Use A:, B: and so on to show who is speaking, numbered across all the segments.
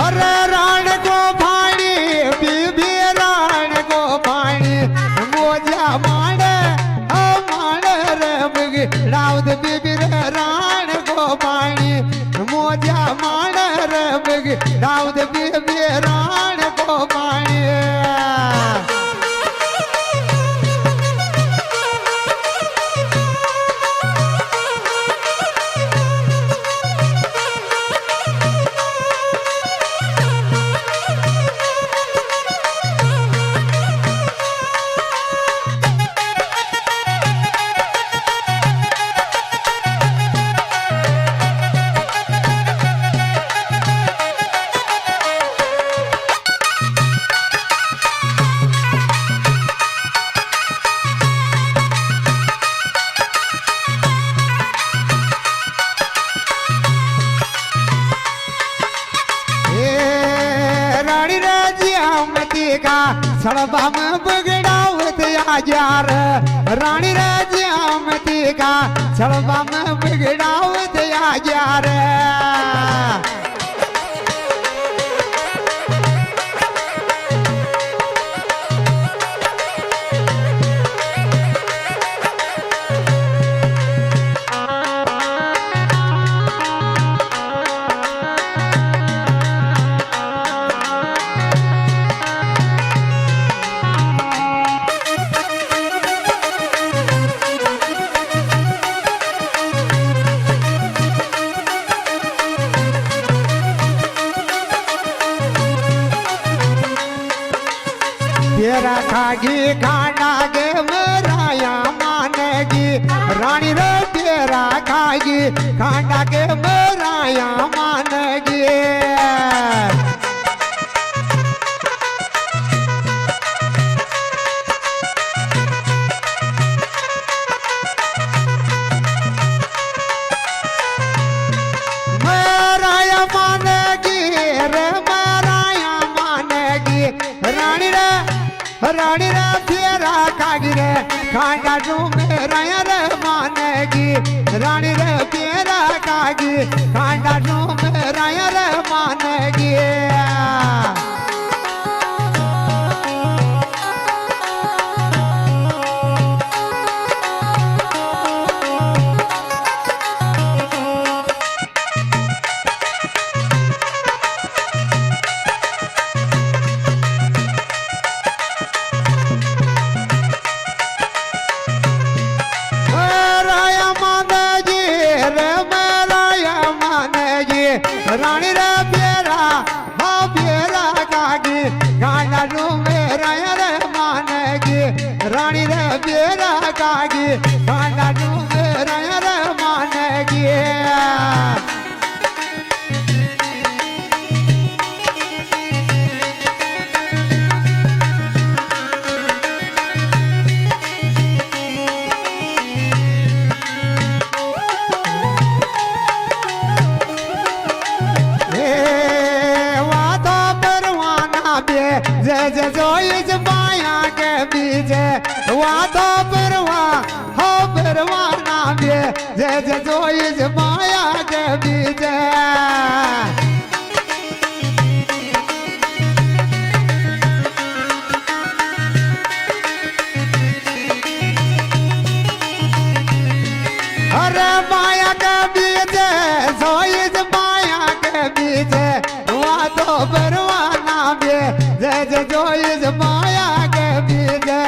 A: अरे राण को पानी बीबी राण को पानी मोजा माने रे बिगड़ावत बीबी राण को पानी मोजा माने रे बिगड़ावत बीबी राण को पानी सड़बा में बिगड़ावत आजार रानी राजामती का सड़बा में बिगड़ावत आजार तेरा खागी खाना गे मराया मानेगी रानी रे तेरा खागी खाना गे मराया मानेगी मराया मानेगी रे मराया मानेगी रानी रे रानी रे तेरा खागी रे खाना तू मेरा रे मानेगी रानी रे तेरा खागी खाना तू मेरा रे मानेगी रानी रे बेरा हाँ बेरा कागी गाना रू मेरा रे मानेगी रानी रे बेरा कागी गाना रू मेरा रे मानेगी जय जोइज माया के बीजे वादा परवा हो परवाना बे जय जोइज माया के बीजे अरे माया के बीजे जोइज माया के बीजे वादा परवाना बे जय जोइज माया के बीजे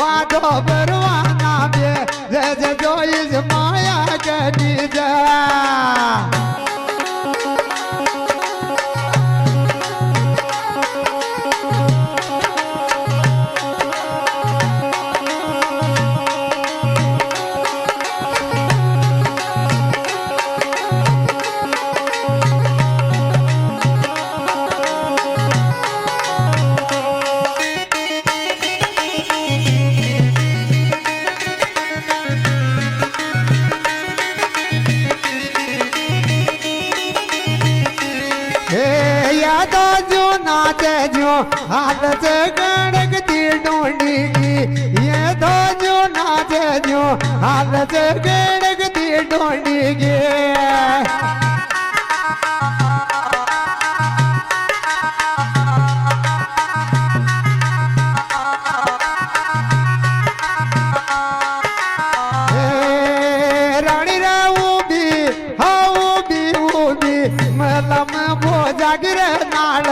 A: वादो परवाना बे जय जोइज माया के बीजे नाचे जो हालत गणक ती ढूंढी ये तो जो नाचे जो हालत गणक ती ढूंढी जागी रे नाल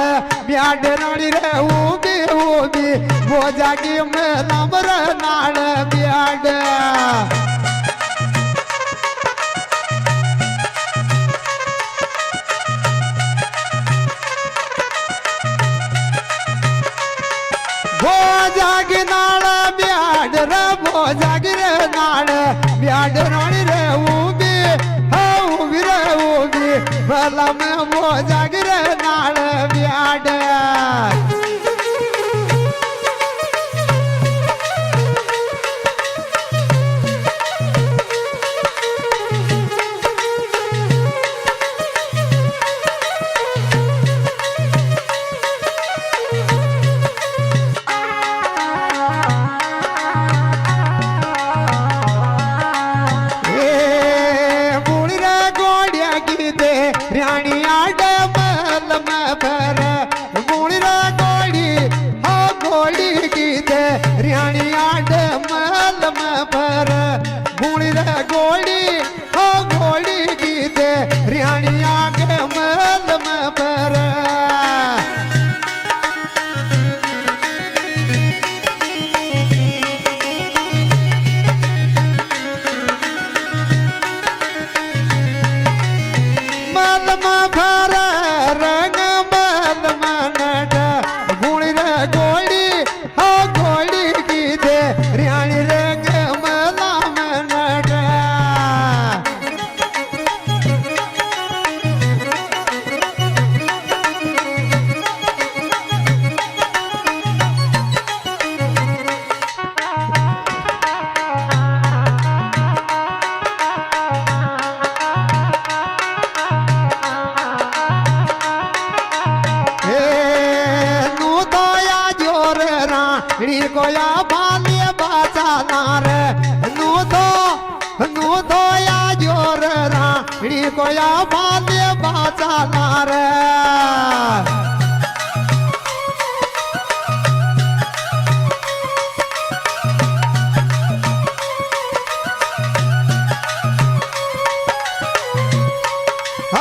A: ब्याड रानी रे ऊबी ऊबी वो जागी में नंबर नाल ब्याड वो जागी नाल ब्याड रे वो जागी रे नाल ब्याड रानी रे ऊबी ऊबी रे ऊबी भला में वो जागी रे नाल ब्याड कोया बाले बाचानार नु दो या जोर राणी कोया बाले बाचानार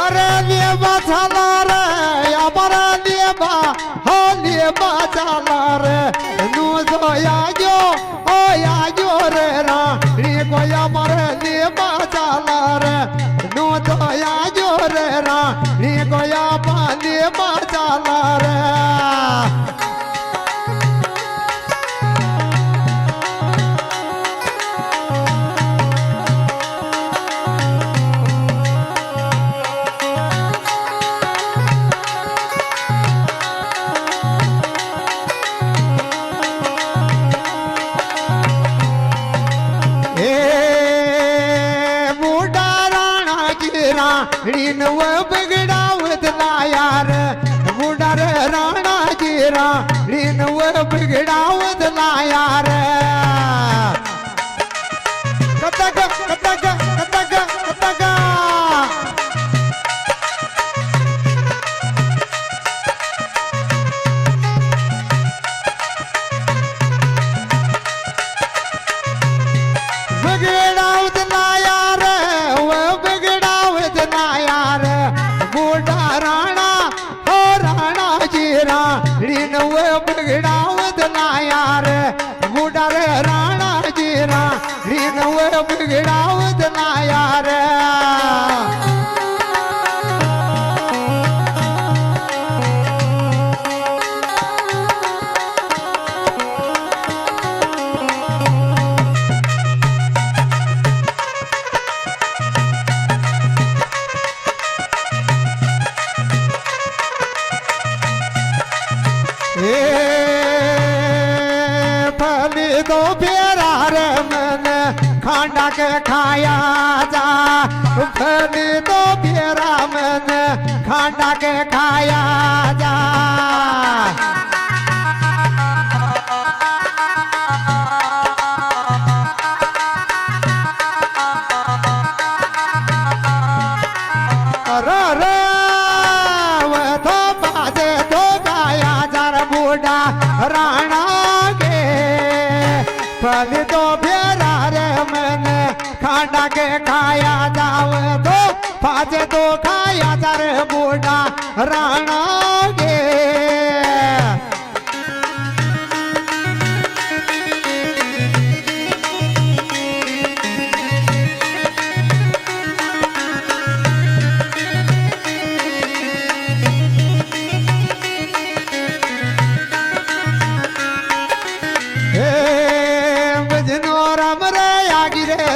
A: अरे लिए बाचानार या बरा लिए बा हो लिए बाचानार या जो ओ या जो रे राणी कोया मरे दे बाचाला रे नो तो या जो रे राणी कोया पाले बाचाला रे व बिगड़ावत लायार मुडा रे राणा जी रीन व बिगड़ावत लायार कतक कतक कतक कतक बिगड़ावत लायार व बिगड़ावत लायार बूढ़ा राणा हो राणा जी रीन व बिगड़ावत लायार बूढ़ा रे राणा जी रीन व बिगड़ावत लायार फली दो फेरा रे मन खांडा के खाया जा फली दो फेरा मन खांडा के खाया जा रे वो तो बाजे तो गाया जार बूढ़ा राणा के फल तो फेरा रे मन खांडा के खाया जाव तो बाजे तो खाया आचार बोडा राणा गे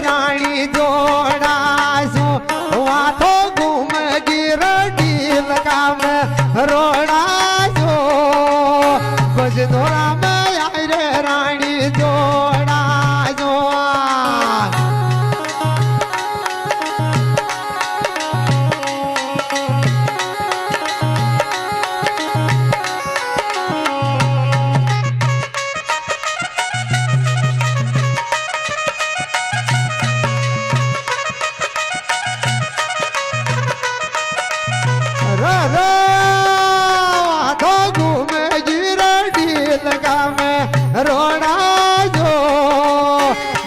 A: रानी जोड़ा सो वाथो घूम गिरडी लगाम रोड़ा जो बजनोरा में आई रे रानी जोड़ा जो रोड़ा जो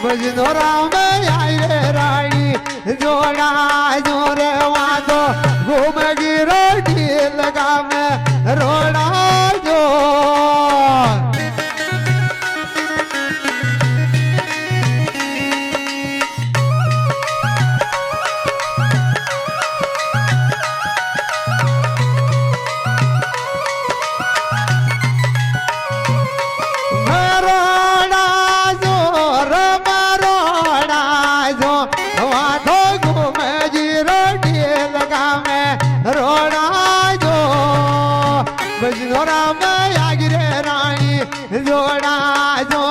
A: बजनोरा में आई रे रानी जोड़ा जो रे वहाँ तो घूम गिरोटी लगा में रोड़ा जो बजनोरा में आगी रे रानी जोड़ा जो